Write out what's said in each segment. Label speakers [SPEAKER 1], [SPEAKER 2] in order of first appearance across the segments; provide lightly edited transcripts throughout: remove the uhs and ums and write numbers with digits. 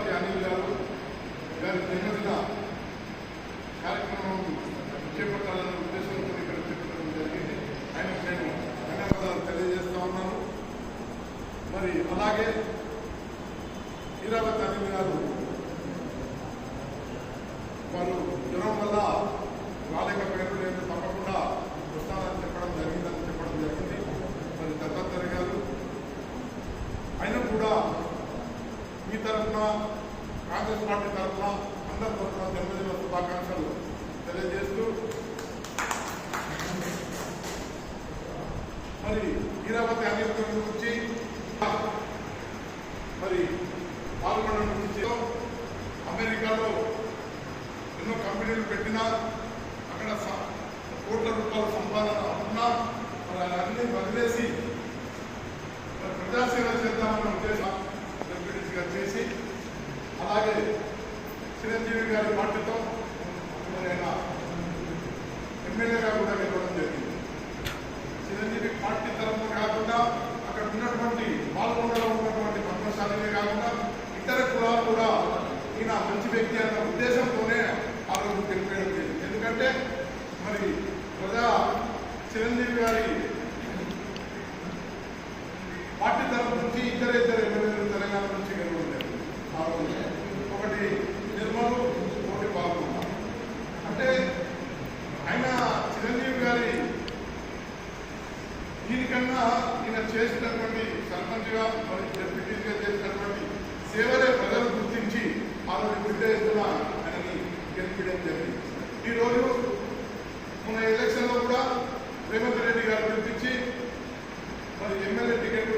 [SPEAKER 1] ఈరావతి అనిల్ గారు గారి జన్మదిన కార్యక్రమం చేపట్టాలన్న ఉద్దేశంతో ఇక్కడ చెప్పడం జరిగింది. ఆయనకు నేను ధన్యవాదాలు తెలియజేస్తా ఉన్నాను. మరి అలాగే ఈరావతి అనిల్ గారు వారు జ్వరం వల్ల రాలేకపోయారు, లేదు తప్పకుండా వస్తానని చెప్పడం జరిగింది. మరి దత్తాత్రేయ గారు ఆయన కూడా మీ తరఫున, కాంగ్రెస్ పార్టీ తరఫున, అందరి తరఫున జన్మదిన శుభాకాంక్షలు తెలియజేస్తూ మరి ఈరావతి అనిల్ గురించి మరి పాల్గొనడం గురించి అమెరికాలో ఎన్నో కంపెనీలు పెట్టినా అక్కడ కోట్ల రూపాయల సంపాదన ఉన్నా మరి అన్ని వదిలేసి మరి ప్రజాసేవ చేద్దామన్న ఉద్దేశం డెప్యూటీగా చేసి అలాగే చిరంజీవి గారి పార్టీతో మరి ఆయన ఎమ్మెల్యేగా కూడా గెలవడం జరిగింది. చిరంజీవి పార్టీ తరఫున కాకుండా అక్కడ ఉన్నటువంటి పాల్గొండలో ఉన్నటువంటి పద్మశాలినే కాకుండా ఇతర కులాలు కూడా ఈయన మంచి వ్యక్తి అన్న ఉద్దేశంతోనే ఆ రోజు గెలిపేయడం జరిగింది. ఎందుకంటే మరి చిరంజీవి గారి పార్టీ తరఫు నుంచి ఇద్దరు ఎమ్మెల్యేలు తెలంగాణ నుంచి గెలవడం జరిగింది. ఆ రోజు ఒకటి నిర్మలు, ఒకటి పాల్గొండ. అంటే ఆయన చిరంజీవి గారి దీనికన్నా ఈయన చేసినటువంటి సర్పంచ్గా మరి డెప్యూటీగా చేసినటువంటి సేవలే ప్రజలు గుర్తించి ఆ రోజు నిర్దేశిస్తున్న ఆయనని గెలిపించడం జరిగింది. ఈరోజు మన ఎలక్షన్లో కూడా రేవంత్ రెడ్డి గారు పిలిపించి మరి ఎమ్మెల్యే టికెట్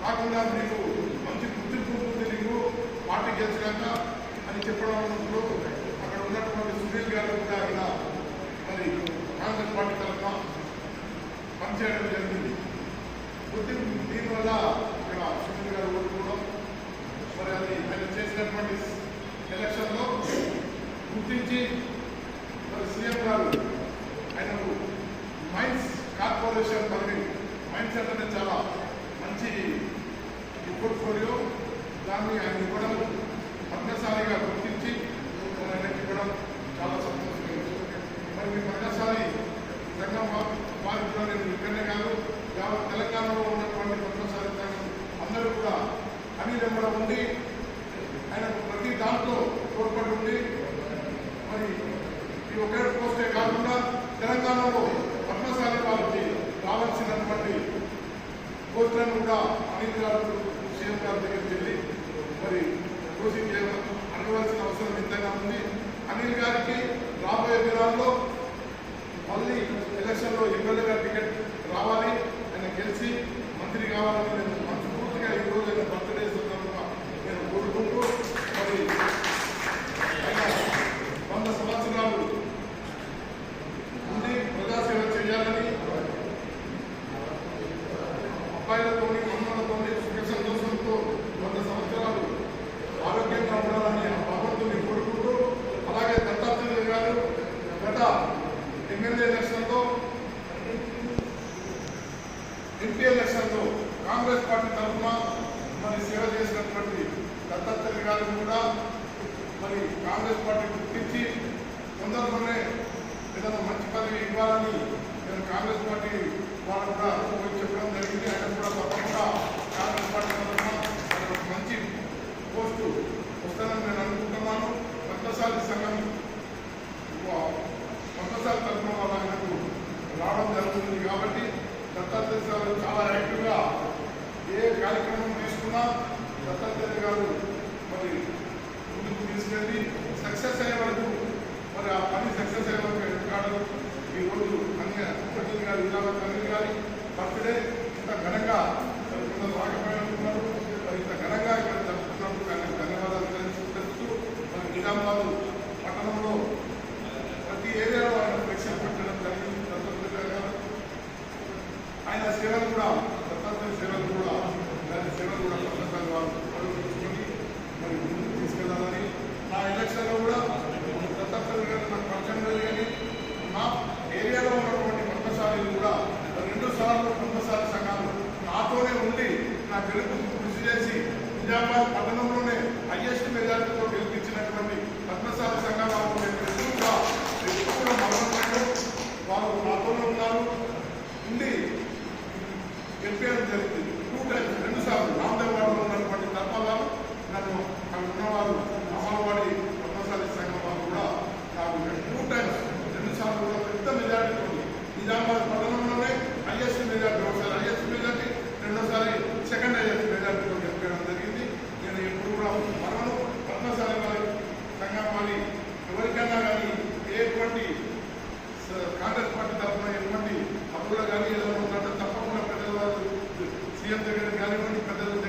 [SPEAKER 1] కాకుండా నీకు మంచి గుర్తింపు ఉంటుంది, నీకు పార్టీ గెలిచినాక అని చెప్పడంలో అక్కడ ఉన్నటువంటి సునీల్ గారు కూడా ఆయన మరి కాంగ్రెస్ పార్టీ తరఫున పనిచేయడం జరిగింది. గుర్తింపు దీనివల్ల ఇక్కడ సునీల్ గారు ఓడిపోవడం మరి అది ఆయన చేసినటువంటి ఎలక్షన్లో గుర్తించి మరి సీఎం గారు ఆయనకు మైన్స్ కార్పొరేషన్ పదవి, మైన్స్ అంటే చాలా మంచి పోర్ట్ఫోలియో, దాన్ని ఆయన ఇవ్వడం పద్మశాలిగా గుర్తించి ఆయనకి ఇవ్వడం చాలా సంతోషంగా. మరి మీ పద్మశాలి సంఘం వారికి కూడా నేను ఇక్కడనే కాదు యావత్ తెలంగాణలో ఉన్నటువంటి పద్మశాలి సంఘం అందరూ కూడా అనిల్ వెంబడ ఉండి ఆయనకు ప్రతి దాంట్లో తోడ్పడి ఉండి మరి ఈ ఒకే పోస్టే కాకుండా తెలంగాణలో పద్మశాలి వారికి రావాల్సినటువంటి పోస్టులను కూడా అనిల్ గారు సీఎం గారి దగ్గరికి వెళ్ళి మరి కోచింగ్ అడగవలసిన అవసరం ఎంతగా ఉంది. అనిల్ గారికి రాబోయే దినాల్లో మళ్ళీ ఎలక్షన్లో ఎమ్మెల్యేగా టికెట్ రావాలి, ఆయన గెలిచి మంత్రి కావాలని నేను మనస్ఫూర్తిగా ఈరోజు ఆయన బర్త్డే సందర్భంగా నేను కోరుకుంటూ మరి ఆయన 100 సంవత్సరాలు ఉండి ప్రజాసేవ చేయాలని అబ్బాయిలతో అమ్మలతో సుఖ సంతోషంతో 100 సంవత్సరాలు ఆరోగ్యంగా ఉండాలని ఆ భగవంతుని కోరుకుంటూ అలాగే దత్తాత్రేయ గారు గత ఎమ్మెల్యే ఎలక్షన్లో ఎంపీ ఎలక్షన్లో కాంగ్రెస్ పార్టీ తరఫున మరి సేవ చేసినటువంటి దత్తాత్రేయ గారిని కూడా మరి కాంగ్రెస్ పార్టీ గుర్తించి తొందరలోనే ఏదైనా మంచి పదవి ఇవ్వాలని నేను కాంగ్రెస్ పార్టీ వాళ్ళు కూడా చెప్పడం జరిగింది. ఆయన కూడా తప్పకుండా కాంగ్రెస్ పార్టీ తరఫున మంచి పోస్టు వస్తానని నేను అనుకుంటున్నాను. పద్మశాలి సంఘం పద్మశాలి తరఫున వల్ల ఆయనకు రావడం జరుగుతుంది కాబట్టి దత్తాత్రేయ గారు చాలా యాక్టివ్గా ఏ కార్యక్రమం తీసుకున్నా దత్తాత్రేయ గారు మరి ముందుకు తీసుకెళ్ళి సక్సెస్ అయ్యే వరకు మరి ఆ పని సక్సెస్ అయ్యే వరకు ఎదుర్కాడలు ఈరోజు అనిల్ గారు ఈరావతి అనిల్ గారి బర్త్డే ఇంత ఘనంగా రాకపోయినట్టున్నారు. సీఎం దగ్గర కానివ్వండి, పెద్దలు